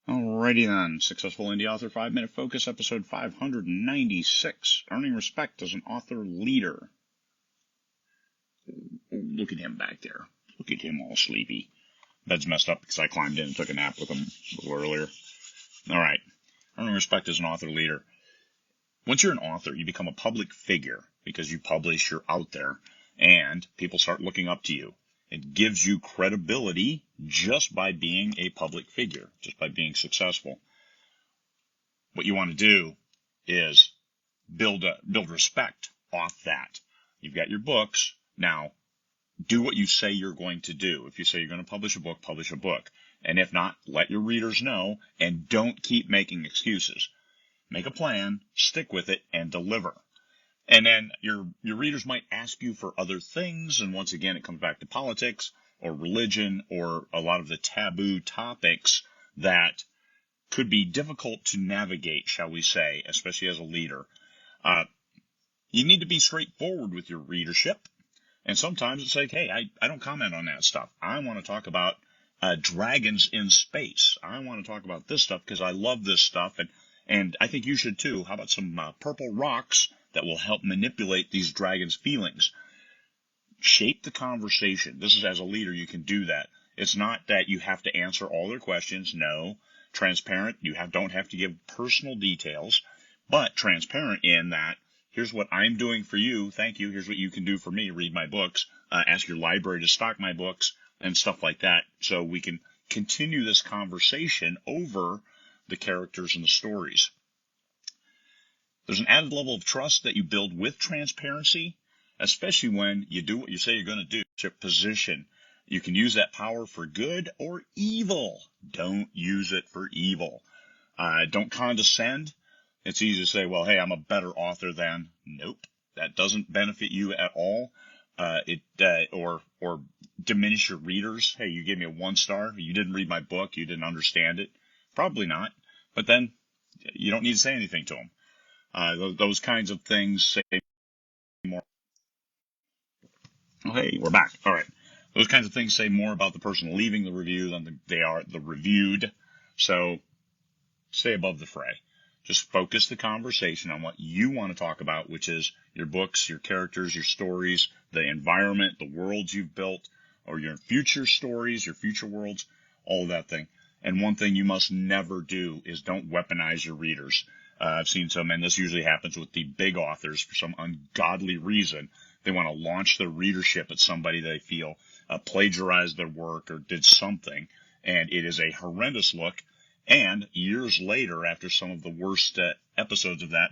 Alrighty then, Successful Indie Author 5-Minute Focus, episode 596, Earning Respect as an Author Leader. Look at him back there. Look at him all sleepy. Bed's messed up because I climbed in and took a nap with him a little earlier. Alright, earning respect as an author leader. Once you're an author, you become a public figure because you publish, you're out there, and people start looking up to you. It gives you credibility just by being a public figure, just by being successful. What you want to do is build respect off that. You've got your books. Now, do what you say you're going to do. If you say you're going to publish a book, publish a book. And if not, let your readers know, and don't keep making excuses. Make a plan, stick with it, and deliver. And then your readers might ask you for other things, and once again, it comes back to politics or religion or a lot of the taboo topics that could be difficult to navigate, shall we say, especially as a leader. You need to be straightforward with your readership, and sometimes it's like, hey, I don't comment on that stuff. I want to talk about dragons in space. I want to talk about this stuff because I love this stuff, and I think you should too. How about some purple rocks that will help manipulate these dragons' feelings? Shape the conversation. This is, as a leader, you can do that. It's not that you have to answer all their questions. No. Transparent. You don't have to give personal details, but transparent in that, here's what I'm doing for you. Thank you. Here's what you can do for me. Read my books. Ask your library to stock my books and stuff like that, so we can continue this conversation over the characters and the stories. There's an added level of trust that you build with transparency, especially when you do what you say you're going to do. It's your position. You can use that power for good or evil. Don't use it for evil. Don't condescend. It's easy to say, well, hey, I'm a better author than. Nope. That doesn't benefit you at all. Or diminish your readers. Hey, you gave me a 1-star. You didn't read my book. You didn't understand it. Probably not. But then you don't need to say anything to them. Those kinds of things say more. Oh, hey, we're back. All right. Those kinds of things say more about the person leaving the review than they are the reviewed. So stay above the fray. Just focus the conversation on what you want to talk about, which is your books, your characters, your stories, the environment, the worlds you've built, or your future stories, your future worlds, all of that thing. And one thing you must never do is don't weaponize your readers. I've seen some, and this usually happens with the big authors for some ungodly reason. They want to launch their readership at somebody they feel plagiarized their work or did something, and it is a horrendous look. And years later, after some of the worst episodes of that,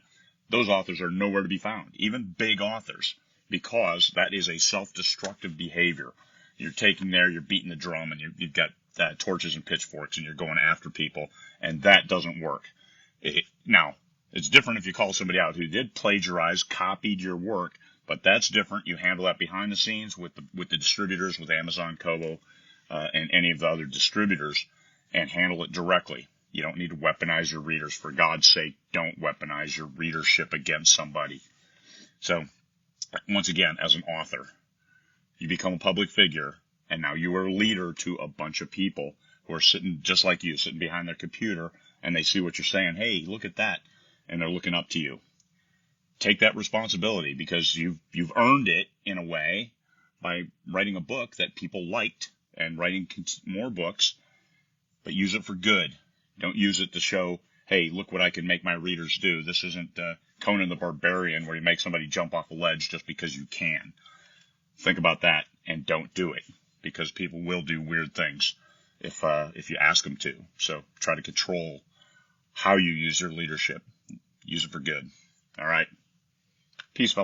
those authors are nowhere to be found, even big authors, because that is a self-destructive behavior. You're taking there, you're beating the drum, and you've got torches and pitchforks, and you're going after people, and that doesn't work. Now, it's different if you call somebody out who did plagiarize, copied your work, but that's different. You handle that behind the scenes with the distributors, with Amazon, Kobo, and any of the other distributors, and handle it directly. You don't need to weaponize your readers. For God's sake, don't weaponize your readership against somebody. So, once again, as an author, you become a public figure, and now you are a leader to a bunch of people who are sitting just like you, sitting behind their computer, and they see what you're saying. Hey, look at that. And they're looking up to you. Take that responsibility, because you've earned it in a way by writing a book that people liked and writing more books. But use it for good. Don't use it to show, hey, look what I can make my readers do. This isn't Conan the Barbarian where you make somebody jump off a ledge just because you can. Think about that and don't do it, because people will do weird things if you ask them to. So try to control how you use your leadership. Use it for good. All right. Peace, fellas.